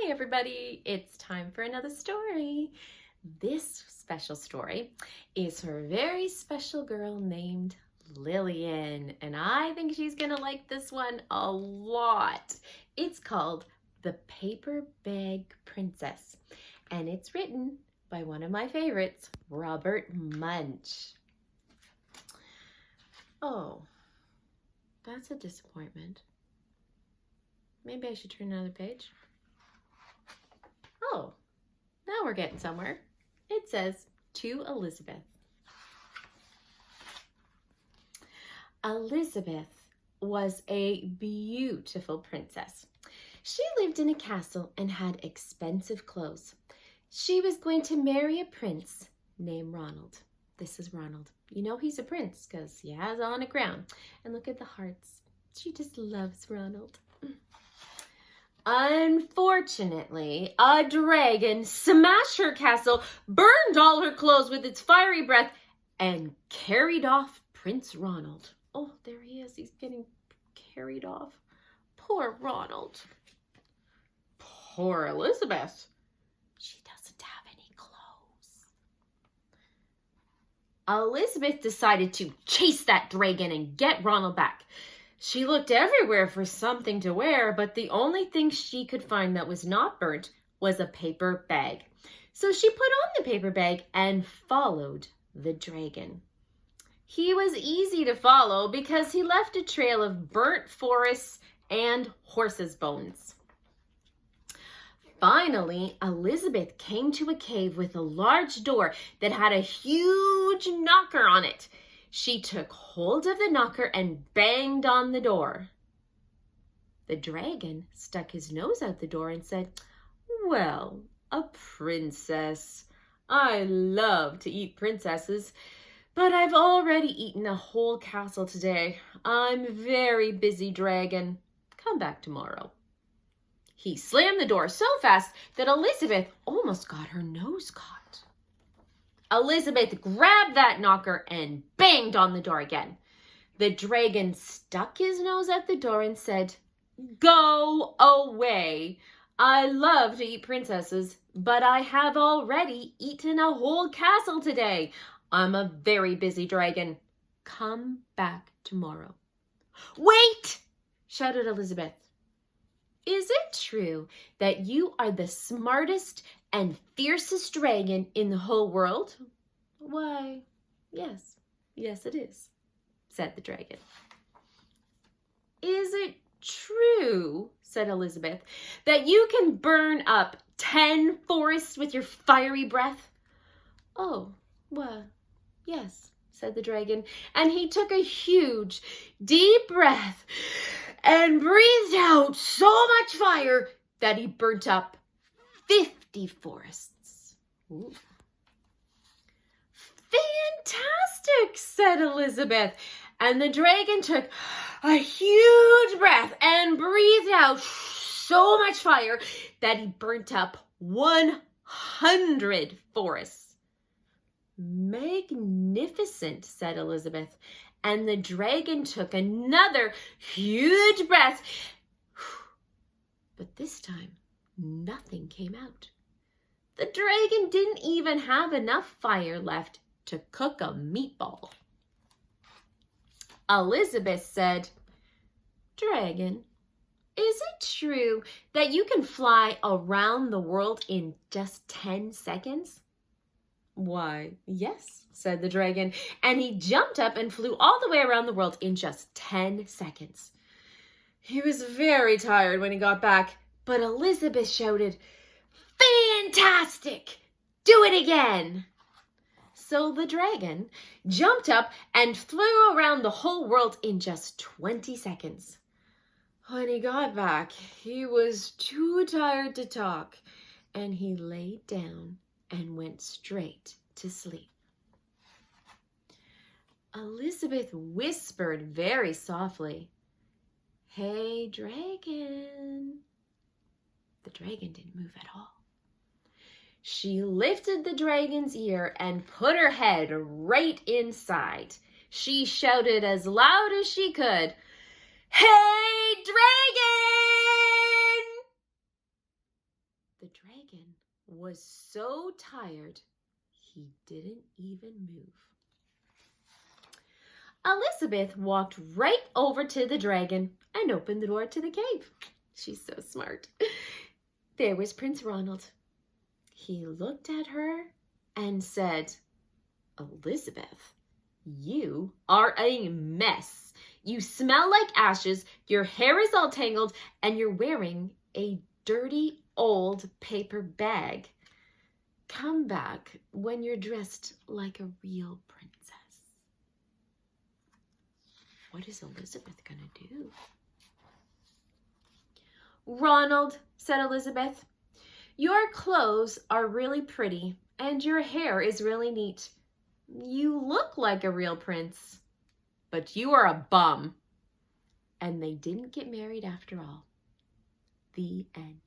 Hi everybody, it's time for another story. This special story is for a very special girl named Lillian, and I think she's gonna like this one a lot. It's called The Paper Bag Princess, and it's written by one of my favorites, Robert Munsch. Oh, that's a disappointment. Maybe I should turn another page. Oh, now we're getting somewhere. It says, to Elizabeth. Elizabeth was a beautiful princess. She lived in a castle and had expensive clothes. She was going to marry a prince named Ronald. This is Ronald. You know he's a prince because he has on a crown. And look at the hearts. She just loves Ronald. Unfortunately, a dragon smashed her castle, burned all her clothes with its fiery breath, and carried off Prince Ronald. Oh, there he is. He's getting carried off. Poor Ronald. Poor Elizabeth. She doesn't have any clothes. Elizabeth decided to chase that dragon and get Ronald back. She looked everywhere for something to wear, but the only thing she could find that was not burnt was a paper bag. So she put on the paper bag and followed the dragon. He was easy to follow because he left a trail of burnt forests and horses' bones. Finally, Elizabeth came to a cave with a large door that had a huge knocker on it. She took hold of the knocker and banged on the door. The dragon stuck his nose out the door and said, "Well, a princess. I love to eat princesses, but I've already eaten a whole castle today. I'm very busy, dragon. Come back tomorrow." He slammed the door so fast that Elizabeth almost got her nose caught. Elizabeth grabbed that knocker and banged on the door again. The dragon stuck his nose at the door and said, "Go away. I love to eat princesses, but I have already eaten a whole castle today. I'm a very busy dragon. Come back tomorrow." "Wait!" shouted Elizabeth. "Is it true that you are the smartest and fiercest dragon in the whole world?" "Why, yes it is," said the dragon. "Is it true," said Elizabeth, "that you can burn up 10 forests with your fiery breath?" "Oh, well, yes," said the dragon, and he took a huge, deep breath and breathed out so much fire that he burnt up 50 forests. Ooh. "Fantastic," said Elizabeth, and the dragon took a huge breath and breathed out so much fire that he burnt up 100 forests. "Magnificent," said Elizabeth, and the dragon took another huge breath, but this time nothing came out. The dragon didn't even have enough fire left to cook a meatball. Elizabeth said, "Dragon, is it true that you can fly around the world in just 10 seconds? "Why, yes," said the dragon, and he jumped up and flew all the way around the world in just 10 seconds. He was very tired when he got back, but Elizabeth shouted, "Fantastic! Do it again!" So the dragon jumped up and flew around the whole world in just 20 seconds. When he got back, he was too tired to talk, and he laid down and went straight to sleep. Elizabeth whispered very softly, "Hey, dragon." The dragon didn't move at all. She lifted the dragon's ear and put her head right inside. She shouted as loud as she could, "Hey, dragon!" The dragon was so tired, he didn't even move. Elizabeth walked right over to the dragon and opened the door to the cave. She's so smart. There was Prince Ronald. He looked at her and said, Elizabeth, you are a mess. You smell like ashes, your hair is all tangled, and you're wearing a dirty old paper bag. Come back when you're dressed like a real princess. What is Elizabeth gonna do? Ronald, said Elizabeth, your clothes are really pretty and your hair is really neat. You look like a real prince, but you are a bum. And they didn't get married after all. The end.